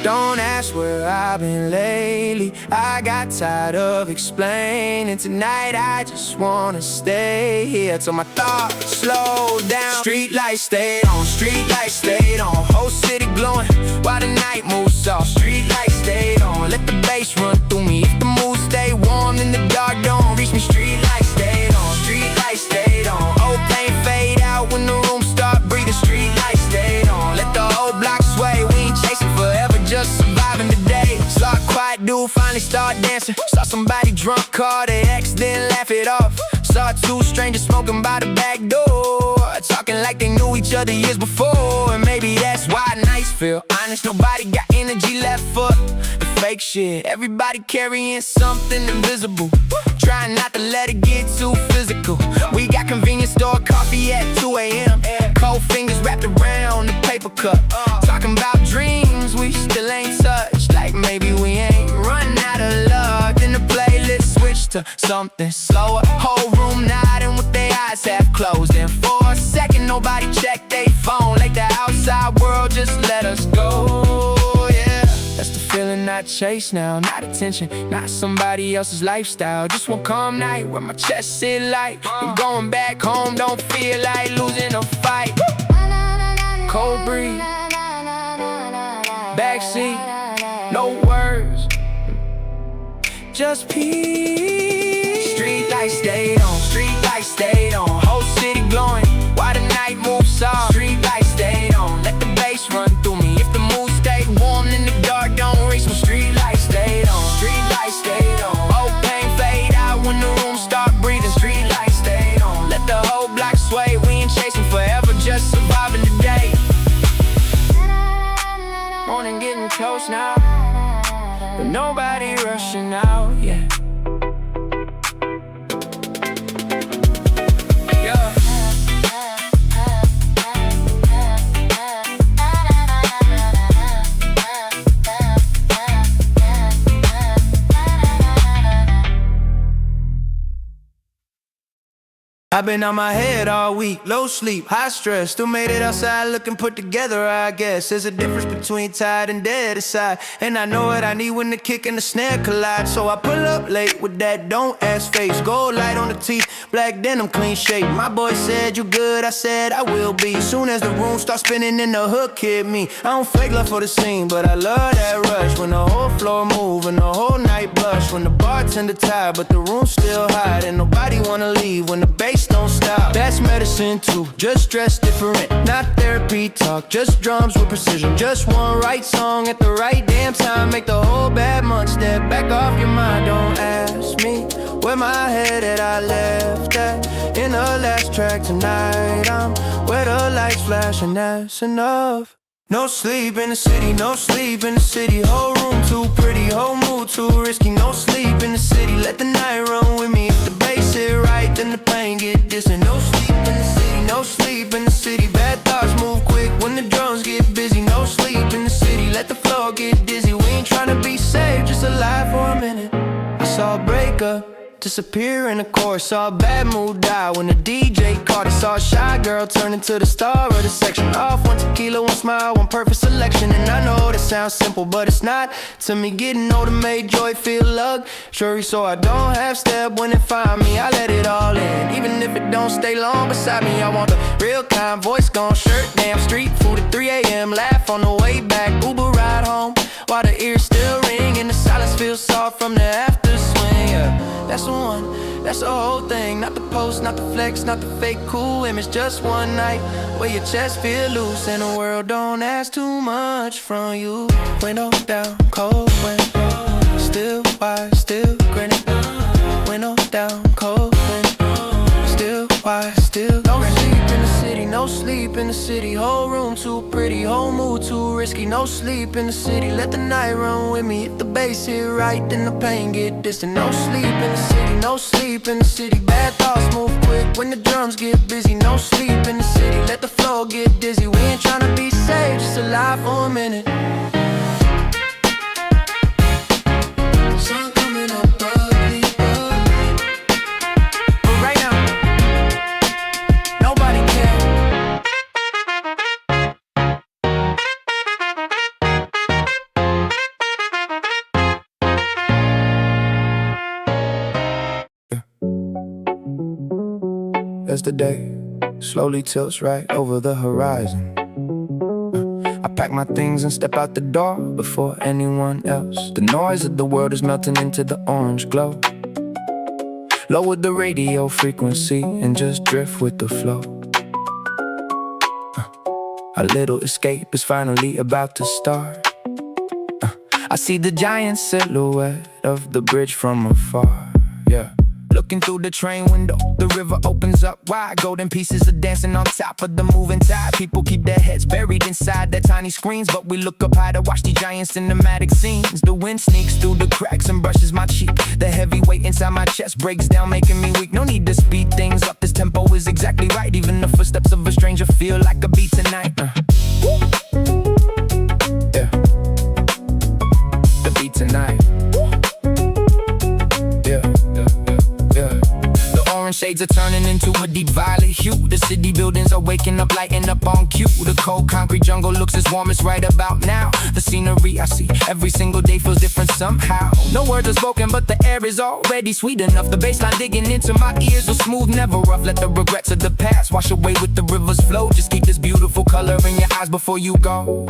[SPEAKER 1] Don't ask where I've been lately. I got tired of explaining. Tonight I just wanna stay here till my thoughts slow down. Streetlights stayed on, streetlights stayed on. Whole city glowing while the night moves off. Streetlights stayed on, let the bass run through me. If the mood stay warm, then the dark don't reach me. Streetlights stayed on, streetlights stayed on. Old pain fade out when the room start breathing. Streetlights stayed on, let the whole block sway. We ain't chasing forever, just surviving today. Saw a quiet dude finally start dancing. Saw somebody drunk call their ex, then laugh it off. Saw two strangers smoking by the back door, talking like they knew each other years before. And maybe that's why nights feel honest. Nobody got energy left for the fake shit. Everybody carrying something invisible, trying not to let it get too physical. We got convenience store coffee at 2 a.m. Cold fingers wrapped around the paper cup, talking about dreams we still ain't touched. Like maybe we ain't run out of luck. Then the playlist switched to something slower. Whole room nodding with their eyes half closed. And for a second nobody checked their phone, like the outside world just let us go. Yeah, that's the feeling I chase now. Not attention, not somebody else's lifestyle. Just one calm night where my chest sit light. And going back home don't feel like losing a fight. Cold breeze, backseat, no words, just peace. Streetlights stayed on, streetlights stayed on. Whole city glowing while the night moves off. Streetlights stayed on, let the bass run through me. If the mood stayed warm, then the dark don't reach me. Streetlights stayed on, streetlights stayed on. Old pain fade out when the room start breathing. Streetlights stayed on, let the whole block sway. We ain't chasing forever, just surviving today. Morning getting close now, but nobody rushing out yet. I've been on my head all week, low sleep, high stress. Still made it outside looking put together, I guess. There's a difference between tired and dead inside, and I know what I need when the kick and the snare collide. So I pull up late with that don't ask face. Gold light on the teeth, black denim, clean shape. My boy said you good, I said I will be. Soon as the room starts spinning and the hook hit me. I don't fake love for the scene, but I love that rush. When the whole floor move and the whole night blush. When the bartender tired, but the room's still hot. And nobody wanna leave when the bass don't stop. That's medicine too, just dressed different. Not therapy talk, just drums with precision. Just one right song at the right damn time. Make the whole bad month step back off your mind. Don't ask me where my head at, I left at in the last track tonight. I'm where the lights flash and that's enough. No sleep in the city, no sleep in the city. Whole room too pretty, whole mood too risky. No sleep in the city, let the night run with me. If the bass hit right, then the pain get distant. No sleep in the city, no sleep in the city. Bad thoughts move quick when the drums get busy. No sleep in the city, let the floor get dizzy. We ain't tryna be safe, just alive for a minute. I saw a breakup disappear in the chorus. Saw a bad mood die when the DJ caught it. Saw a shy girl turn into the star of the section. Off one tequila, one smile, one perfect selection. And I know that sounds simple, but it's not. To me, getting older made joy feel luxury. So I don't have step when it find me. I let it all in, even if it don't stay long beside me. I want the real kind, voice gone, shirt damn. Street food at 3 a.m. Laugh on the way back, Uber ride home while the ears still ring and the silence feels soft from the after swing. Yeah, that's the one, that's the whole thing. Not the post, not the flex, not the fake cool image. Just one night where your chest feel loose and the world don't ask too much from you. Window down, cold wind, still wide, still grinning. Window down, cold wind, still wide, still grinning. No sleep in the city, whole room too pretty, whole mood too risky. No sleep in the city, let the night run with me. If the bass hit right, then the pain get distant. No sleep in the city, no sleep in the city. Bad thoughts move quick when the drums get busy. No sleep in the city, let the floor get dizzy. We ain't tryna be safe, just alive for a minute. Sun coming up early, as the day slowly tilts right over the horizon. I pack my things and step out the door before anyone else. The noise of the world is melting into the orange glow. Lower the radio frequency and just drift with the flow. A little escape is finally about to start. I see the giant silhouette of the bridge from afar. Yeah. Looking through the train window, the river opens up wide. Golden pieces are dancing on top of the moving tide. People keep their heads buried inside their tiny screens, but we look up high to watch these giant cinematic scenes. The wind sneaks through the cracks and brushes my cheek. The heavy weight inside my chest breaks down, making me weak. No need to speed things up, this tempo is exactly right. Even the footsteps of a stranger feel like a beat tonight. Yeah, the beat tonight. Shades are turning into a deep violet hue. The city buildings are waking up, lighting up on cue. The cold concrete jungle looks as warm as right about now. The scenery I see every single day feels different somehow. No words are spoken, but the air is already sweet enough. The bassline digging into my ears are smooth, never rough. Let the regrets of the past wash away with the river's flow. Just keep this beautiful color in your eyes before you go.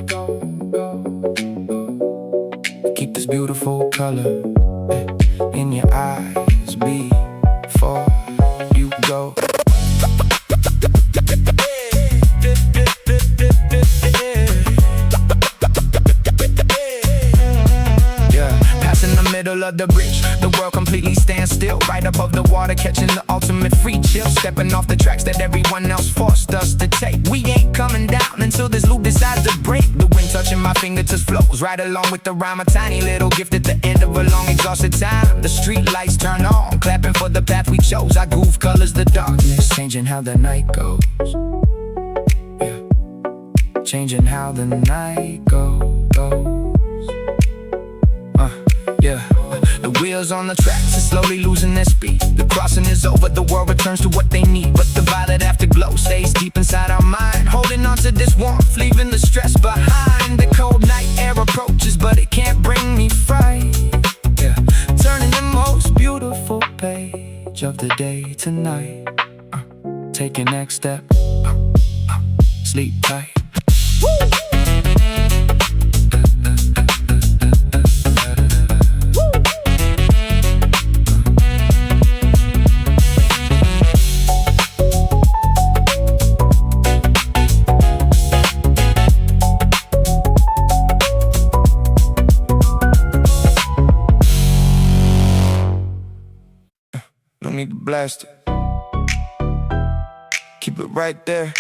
[SPEAKER 1] Keep this beautiful color in your eyes before you go. Yeah, passing the middle of the bridge, the world completely stands still. Right above the water, catching the ultimate free chill. Stepping off the tracks that everyone else forced us to take. We ain't coming down until this loop decides to break. The wind touching my fingertips flows right along with the rhyme. A tiny little gift at the end of a long exhausted time. The street lights turn on, clapping for the path we chose. Our groove colors the darkness, changing how the night goes. Yeah, changing how the night goes. Yeah, the wheels on the tracks are slowly losing their speed. The crossing is over, the world returns to what they need. But the violet afterglow stays deep inside our mind, holding on to this warmth, leaving the stress behind. The cold night air approaches, but it can't bring me fright. Yeah, turning the most beautiful page of the day tonight. Take your next step, sleep tight. Woo! Need to blast it. Keep it right there,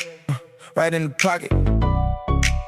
[SPEAKER 1] right in the pocket.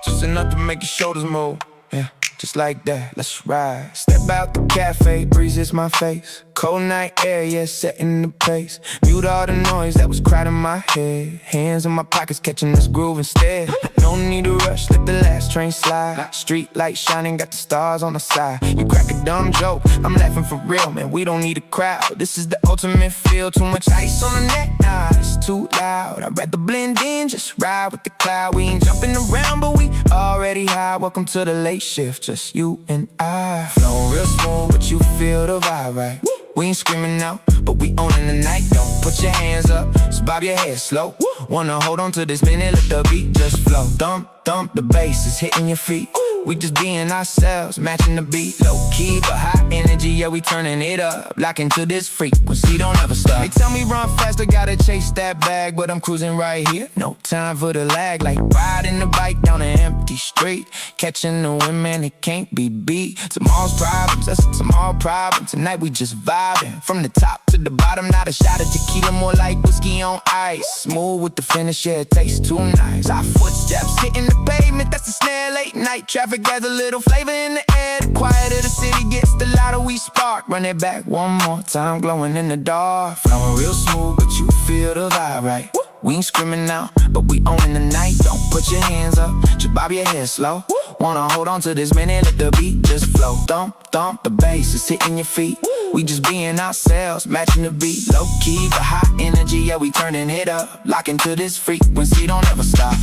[SPEAKER 1] Just enough to make your shoulders move. Yeah, just like that, let's ride. Step out the cafe, breeze hits my face. Cold night air, yeah, setting the pace. Mute all the noise that was crowding my head. Hands in my pockets, catching this groove instead. No need to rush, let the last train slide. Street lights shining, got the stars on the side. You crack a dumb joke, I'm laughing for real, man. We don't need a crowd, this is the ultimate feel. Too much ice on the neck, nah, it's too loud. I'd rather blend in, just ride with the cloud. We ain't jumping around, but we already high. Welcome to the late shift, just you and I. Flowing real smooth, but you feel the vibe, right? We ain't screaming out, but we owning the night. Don't put your hands up, just bob your head slow. Wanna hold on to this minute, let the beat just flow. Thump, thump, the bass is hitting your feet. We just being ourselves, matching the beat. Low key, but high energy, yeah, we turning it up. Locking to this frequency, don't ever stop. They tell me run faster, gotta chase that bag, but I'm cruising right here, no time for the lag. Like riding the bike down an empty street, catching the wind, man, it can't be beat. Tomorrow's problems, that's a tomorrow problem. Tonight we just vibing, from the top to the bottom. Not a shot of tequila, more like whiskey on ice. Smooth with the finish, yeah, it tastes too nice. Our footsteps hitting the pavement, that's the snare. Late night traffic adds a little flavor in the air. The quieter the city gets, the louder we spark. Run it back one more time, glowing in the dark. Flowing real smooth, but you feel the vibe, right? We ain't screaming out, but we owning the night. Don't put your hands up, just bob your head slow. Wanna hold on to this minute, let the beat just flow. Thump, thump, the bass is hitting your feet. We just being ourselves, matching the beat. Low key, but high energy, yeah, we turning it up. Locking to this frequency, don't ever stop.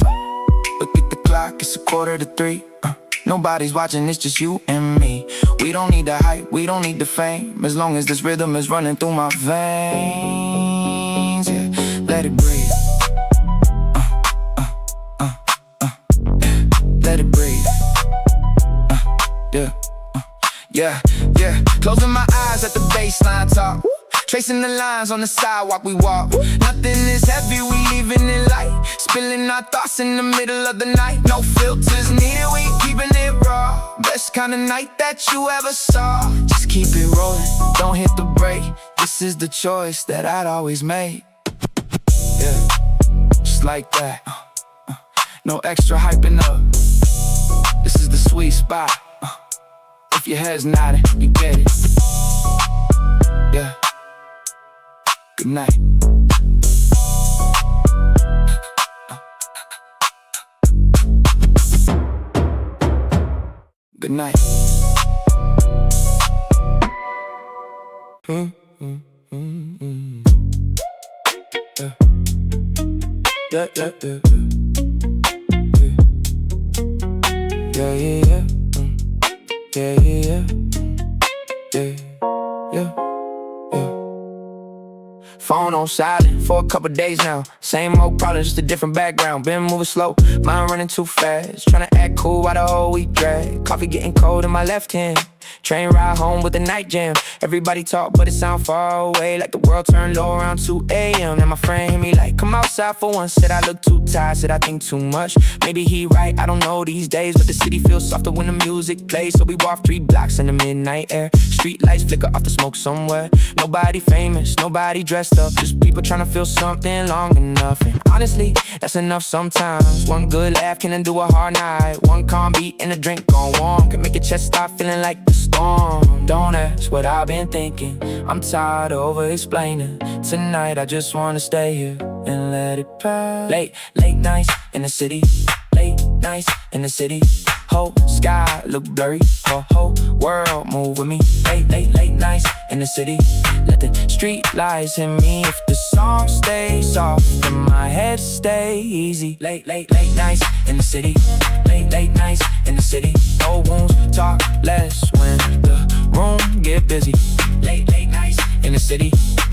[SPEAKER 1] Look at the clock, it's 2:45. Nobody's watching, it's just you and me. We don't need the hype, we don't need the fame. As long as this rhythm is running through my veins, yeah, let it breathe. Closing my eyes at the baseline talk, tracing the lines on the sidewalk we walk. Nothing is heavy, we leaving it light, spilling our thoughts in the middle of the night. No filters needed, we keeping it raw. Best kind of night that you ever saw. Just keep it rolling, don't hit the brake. This is the choice that I'd always made. Yeah, just like that. No extra hyping up. This is the sweet spot. If your head's nodding, you get it. Yeah. Good night. Good night. Yeah. Yeah, yeah, yeah. Yeah, yeah, yeah. Yeah, yeah, yeah. Yeah, yeah. Phone on silent for a couple days now. Same old problem, just a different background. Been moving slow, mind running too fast. Tryna act cool while the whole week drag. Coffee getting cold in my left hand. Train ride home with the night jam. Everybody talk but it sound far away, like the world turned low around 2 a.m. And my friend hit me like, come outside for once. Said I look too tired, said I think too much. Maybe he right, I don't know these days, but the city feels softer when the music plays. So we walk 3 blocks in the midnight air. Street lights flicker off the smoke somewhere. Nobody famous, nobody dressed up, just people trying to feel something long enough. And honestly, that's enough sometimes. One good laugh can undo a hard night. One calm beat and a drink gone warm can make your chest start feeling like the storm. Don't ask what I've been thinking, I'm tired of over-explaining. Tonight I just wanna stay here and let it pass. Late nights in the city, late nights in the city. Whole sky look blurry, whole world move with me. Late nights in the city, let the street lights hit me. If the song stays soft and my head stay easy. Late nights in the city, late nights in the city. No wounds, talk less when the room get busy. Late nights in the city,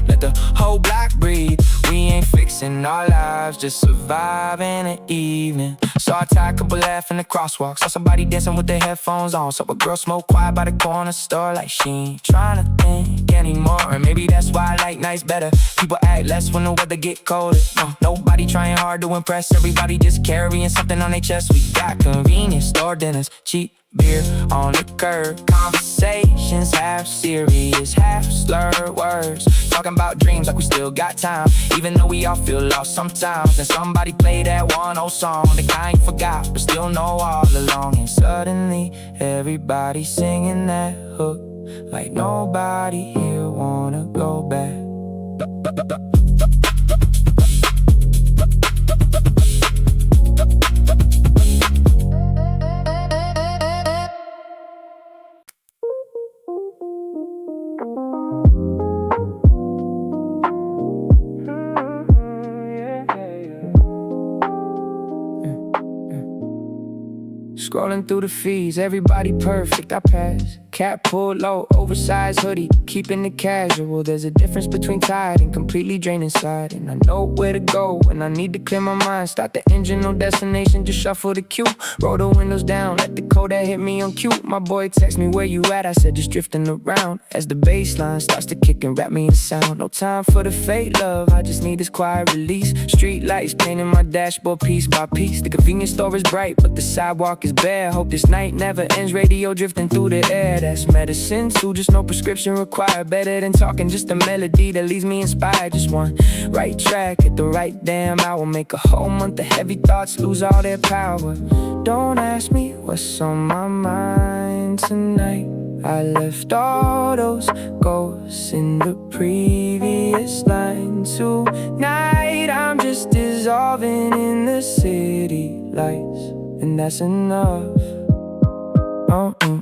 [SPEAKER 1] let the whole block breathe. We ain't fixing our lives, just surviving the evening. Saw a tired couple laugh in the crosswalk. Saw somebody dancing with their headphones on. Saw a girl smoke quiet by the corner store, like she ain't trying to think anymore. And maybe that's why I like nights better. People act less when the weather get colder. Nobody trying hard to impress, everybody just carrying something on their chest. We got convenience store dinners, cheap beer on the curb. Conversations half serious, half slurred words. Talking about dreams like we still got time, even though we all feel lost sometimes. And somebody play that one old song, the kind you forgot but still know all along. And suddenly everybody singing that hook, like nobody here wanna go back. Scrolling through the feeds, everybody perfect, I pass. Cap pulled low, oversized hoodie, keeping it casual. There's a difference between tired and completely drained inside. And I know where to go when I need to clear my mind. Start the engine, no destination, just shuffle the cue. Roll the windows down, let the cold that hit me on cue. My boy text me, where you at? I said just drifting around. As the bass line starts to kick and wrap me in sound. No time for the fake love, I just need this quiet release. Street lights painting my dashboard piece by piece. The convenience store is bright, but the sidewalk is bare. Hope this night never ends, radio drifting through the air. That's medicine too, just no prescription required. Better than talking, just a melody that leaves me inspired. Just one right track at the right damn hour. Make a whole month of heavy thoughts lose all their power. Don't ask me what's on my mind tonight. I left all those ghosts in the previous line. Tonight I'm just dissolving in the city lights, and that's enough.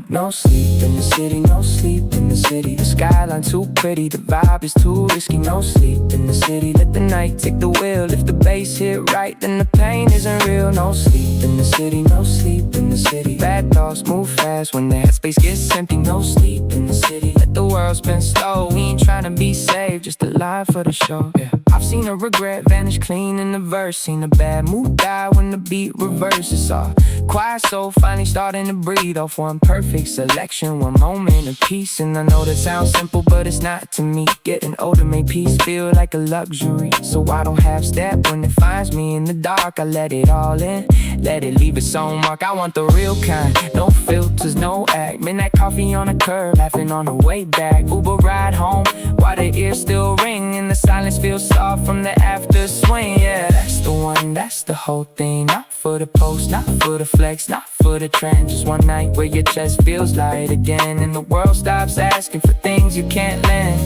[SPEAKER 1] No sleep in the city, no sleep in the city. The skyline too pretty, the vibe is too risky. No sleep in the city, let the night take the wheel. If the bass hit right, then the pain isn't real. No sleep in the city, no sleep in the city. Bad thoughts move fast when the headspace gets empty. No sleep in the city, let the world spin slow. We ain't trying to be saved, just alive for the show. Yeah. I've seen a regret vanish clean in the verse. Seen a bad mood die when the beat reverses. Saw quiet soul finally starting to breathe off one perfect selection, one moment of peace. And I know that sounds simple, but it's not to me. Getting older made peace feel like a luxury. So I don't half step when it finds me in the dark. I let it all in, let it leave its own mark. I want the real kind, no filters, no act. Midnight coffee on the curb, laughing on the way back. Uber ride home, while the ears still ring and the silence feels soft from the after swing. Yeah, that's the one, that's the whole thing. Not for the post, not for the flex, not for the trend. Just one night where your chest feels light again, and the world stops asking for things you can't lend.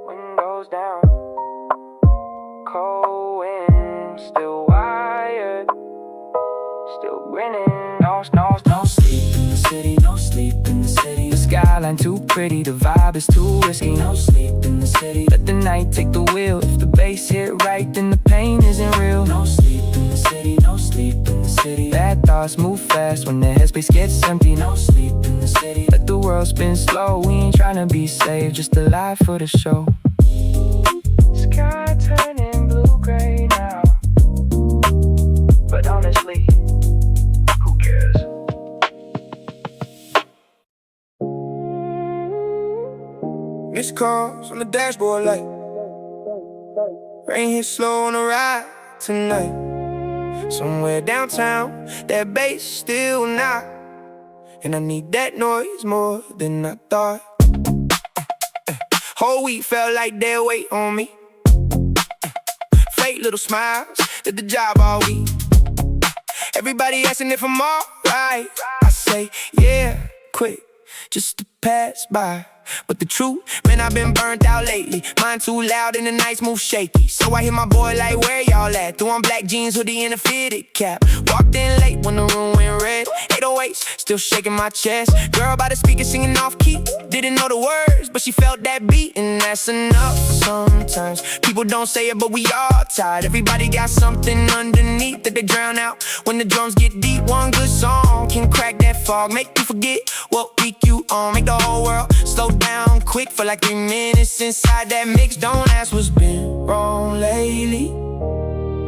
[SPEAKER 1] Windows down, cold wind, still wired, still grinning. No sleep in the city, no sleep in the city. The skyline too pretty, the vibe is too risky. No sleep in the city, let the night take the wheel. If the bass hit right, then the pain isn't real. No sleep in the city, no sleep in the city. Bad thoughts move fast when the headspace gets empty. No sleep in the city, let the world spin slow. We ain't tryna be saved, just alive for the show. Sky turning blue-gray now, but honestly, who cares? Missed calls on the dashboard light. Rain hit slow on the ride tonight. Somewhere downtown, that bass still knock, and I need that noise more than I thought. Whole week felt like their weight on me. Fake little smiles, did the job all week. Everybody asking if I'm alright. I say, yeah, quick, just to pass by. But the truth, man, I've been burnt out lately. Mine too loud and the nights move shaky. So I hit my boy like, where y'all at? Threw on black jeans, hoodie and a fitted cap. Walked in late when the room went red. 808s, still shaking my chest. Girl by the speaker singing off key. Didn't know the words, but she felt that beat. And that's enough sometimes. People don't say it, but we all tired. Everybody got something underneath that they drown out when the drums get deep. One good song can crack that fog, make you forget what week you on. Make the whole world slow down quick for like 3 minutes inside that mix. Don't ask what's been wrong lately.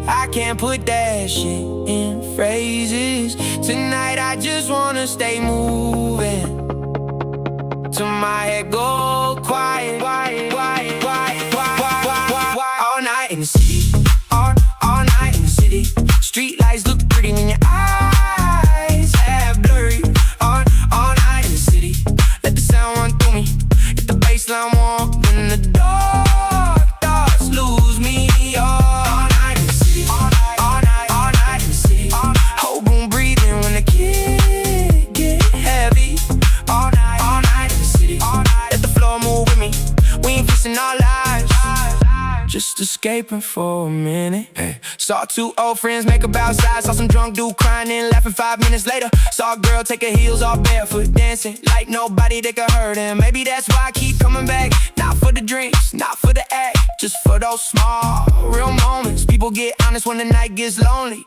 [SPEAKER 1] I can't put that shit in phrases. Tonight I just wanna stay moving till my head go quiet, quiet, quiet, quiet, quiet, quiet, quiet. All night in the city, all night in the city. Streetlights look pretty when your eyes have blurry. All night in the city, let the sound run through me. If the bassline walk in the dark, thoughts lose me. All night in the city, all night in the city. Whole room breathing when the kick get heavy. All night in the city. Let the floor move with me. We ain't fixing our lives, just escaping for a minute. Hey. Saw 2 old friends make up outside. Saw some drunk dude crying and laughing 5 minutes later. Saw a girl take her heels off barefoot, dancing like nobody that could hurt him. Maybe that's why I keep coming back. Not for the drinks, not for the act, just for those small, real moments. People get honest when the night gets lonely.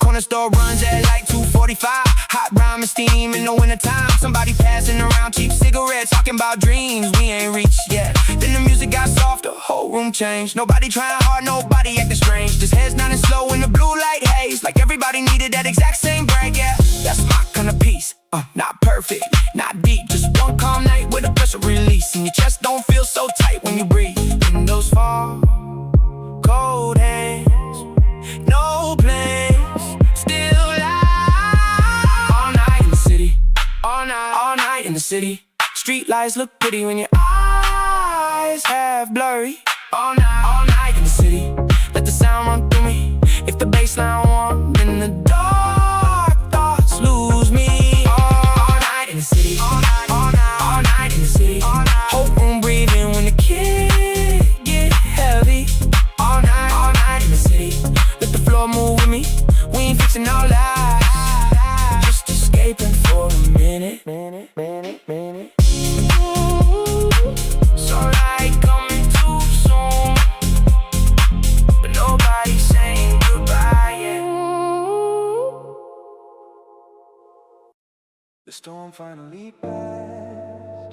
[SPEAKER 1] Corner store runs at like 2:45. Hot rhyme and steam in the wintertime. Somebody passing around cheap cigarettes, talking about dreams we ain't reached yet. Then the music got soft, the whole room changed. Nobody trying hard, nobody acting strange. Just heads down and slow in the blue light haze, like everybody needed that exact same break. Yeah, that's my kind of peace. Not perfect, not deep, just one calm night with a pressure release. And your chest don't feel so tight when you breathe. Windows fall, cold hands, no plans, still live. All night in the city, all night in the city. Streetlights look pretty when your eyes have blurry. All night in the city, let the sound run through me. If the bassline warm in the dark, thoughts lose me. All night in the city, all night in the city. Whole room breathing when the kick get heavy. All night in the city, let the floor move with me. We ain't fixing our lives, just escaping for a minute. Sunlight coming too soon, but nobody's saying goodbye yet. The storm finally passed.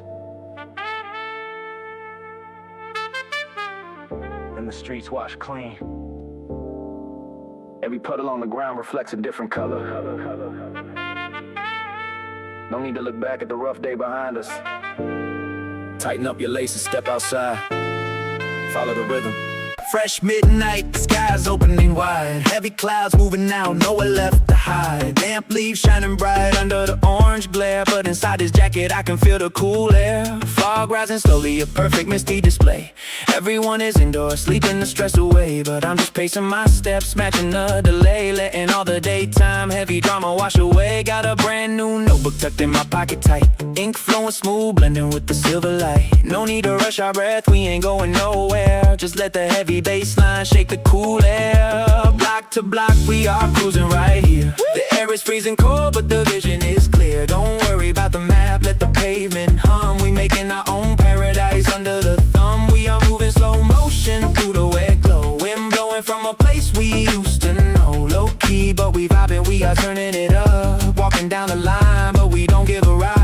[SPEAKER 2] the streets wash clean. Every puddle on the ground reflects a different color. No need to look back at the rough day behind us. Tighten up your laces, step outside. Follow the rhythm.
[SPEAKER 1] Fresh midnight, the sky's opening wide. Heavy clouds moving now, nowhere left to hide. Damp leaves shining bright under the orange glare, but inside this jacket I can feel the cool air. Fog rising slowly, a perfect misty display. Everyone is indoors, sleeping the stress away, but I'm just pacing my steps, matching the delay, letting all the daytime heavy drama wash away. Got a brand new notebook tucked in my pocket tight, ink flowing smooth, blending with the silver light. No need to rush our breath, we ain't going nowhere. Just let the heavy baseline shake the cool air. Block to block, we are cruising right here. The air is freezing cold, but the vision is clear. Don't worry about the map, let the pavement hum. We making our own paradise under the thumb. We are moving slow motion through the wet glow. Wind blowing from a place we used to know. Low key, but we vibing, we are turning it up. Walking down the line, but we don't give a ride.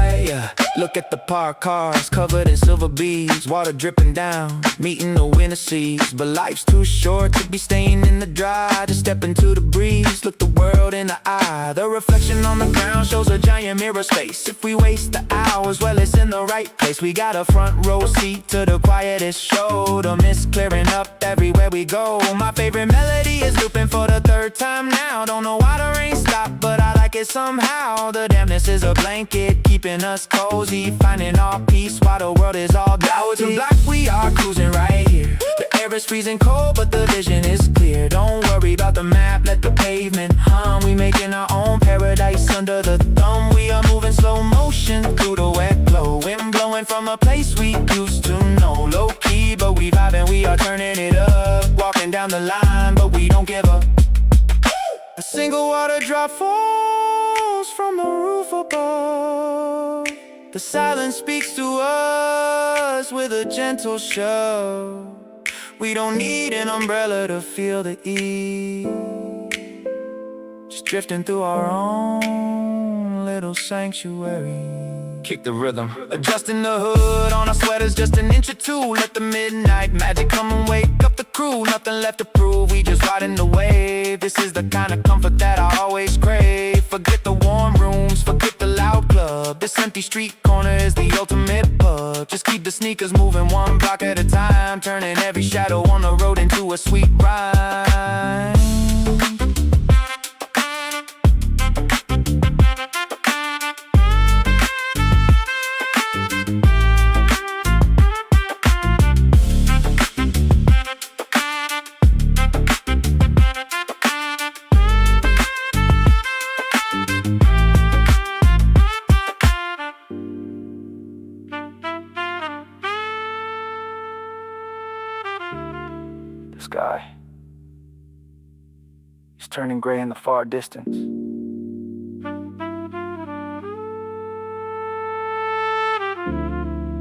[SPEAKER 1] Look at the parked cars covered in silver beads, water dripping down, meeting the winter seas. But life's too short to be staying in the dry. Just step into the breeze, look the world in the eye. The reflection on the ground shows a giant mirror space. If we waste the hours, well, it's in the right place. We got a front row seat to the quietest show. The mist clearing up everywhere we go. My favorite melody is looping for the third time now. Don't know why the rain stopped, but I like it somehow. The dampness is a blanket keeping us cozy, finding our peace while the world is all blout to black. We are cruising right here. The air is freezing cold, but the vision is clear. Don't worry about the map, let the pavement hum. We making our own paradise under the thumb. We are moving slow motion through the wet glow. Wind blowing from a place we used to know. Low key, but we vibing, we are turning it up. Walking down the line, but we don't give up. A single water drop falls from the roof above. The silence speaks to us with a gentle shove. We don't need an umbrella to feel the ease. Just drifting through our own little sanctuary. Kick the rhythm. Adjusting the hood on our sweaters just an inch or two. Let the midnight magic come and wake up the crew. Nothing left to prove, we just riding the wave. This is the kind of comfort that I always crave. Forget the warm rooms, forget the loud club. This empty street corner is the ultimate pub. Just keep the sneakers moving one block at a time, turning every shadow on the road into a sweet rhyme. The sky is turning gray in the far distance.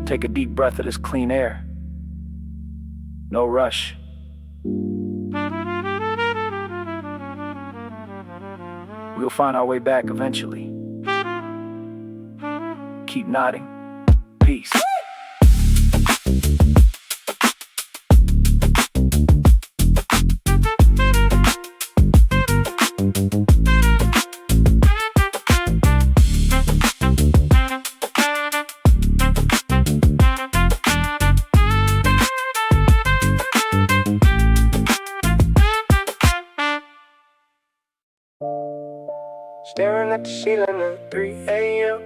[SPEAKER 1] Take a deep breath of this clean air. No rush. We'll find our way back eventually. Keep nodding. Peace.
[SPEAKER 3] Staring at the ceiling at 3 a.m.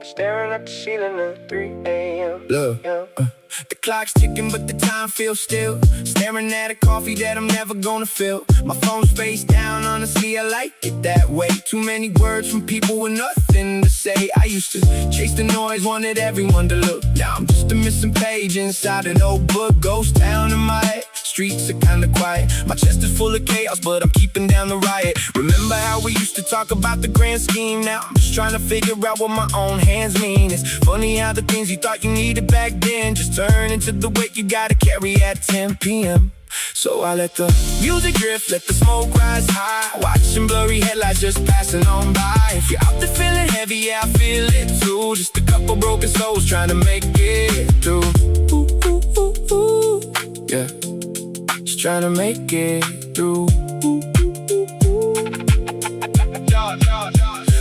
[SPEAKER 3] Staring at the ceiling at 3 a.m.
[SPEAKER 1] Look, the clock's ticking but the time feels still. Staring at a coffee that I'm never gonna fill. My phone's face down, honestly I like it that way. Too many words from people with nothing to say. I used to chase the noise, wanted everyone to look. Now I'm just a missing page inside an old book. Ghost town in my head, streets are kinda quiet. My chest is full of chaos but I'm keeping down the riot. Remember how we used to talk about the grand scheme? Now I'm just trying to figure out what my own hands mean. It's funny how the things you thought you needed back then just turn into the weight you gotta carry at 10 p.m. So I let the music drift, let the smoke rise high, watching blurry headlights just passing on by. If you're out there feeling heavy, yeah, I feel it too. Just a couple broken souls trying to make it through. Ooh, ooh, ooh. just trying to make it through.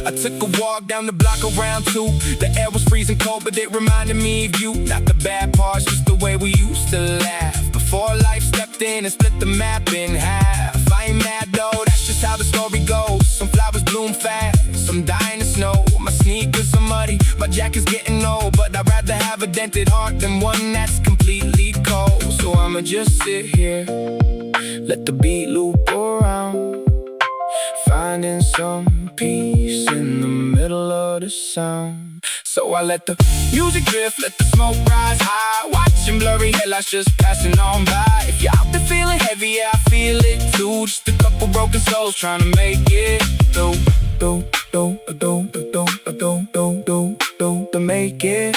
[SPEAKER 1] I took a walk down the block around 2. The air was freezing cold, but it reminded me of you. Not the bad parts, just the way we used to laugh. Before life stepped in and split the map in half. I ain't mad though, that's just how the story goes. Some flowers bloom fast, some die in the snow. My sneakers are muddy, my jacket's getting old, but I'd rather have a dented heart than one that's completely cold. So I'ma just sit here, let the beat loop around, finding some peace in the middle of the sound. So I let the music drift, let the smoke rise high, watching blurry headlights just passing on by. If you're out there feeling heavy, yeah, I feel it too. Just a couple broken souls trying to make it through. To make it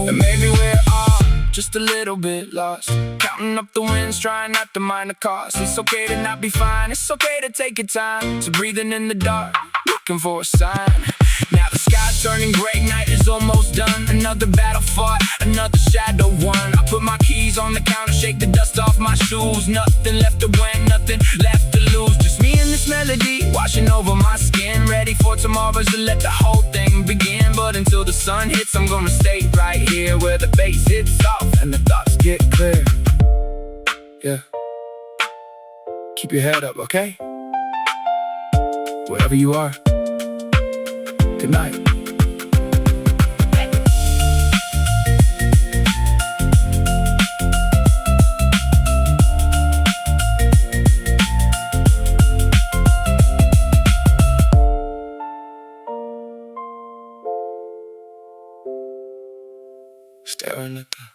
[SPEAKER 1] and maybe we're all just a little bit lost, counting up the wins, trying not to mind the cost. It's okay to not be fine, it's okay to take your time. So breathing in the dark, looking for a sign. Now the sky's turning gray, night is almost done. Another battle fought, another shadow won. I put my keys on the counter, shake the dust off my shoes. Nothing left to win, nothing left to lose. Just me and this melody, washing over my skin. Ready for tomorrow's to let the whole thing begin. But until the sun hits, I'm gonna stay right here, where the bass hits soft and the thoughts get clear. Yeah, keep your head up, okay? Wherever you are, good night. Staring at the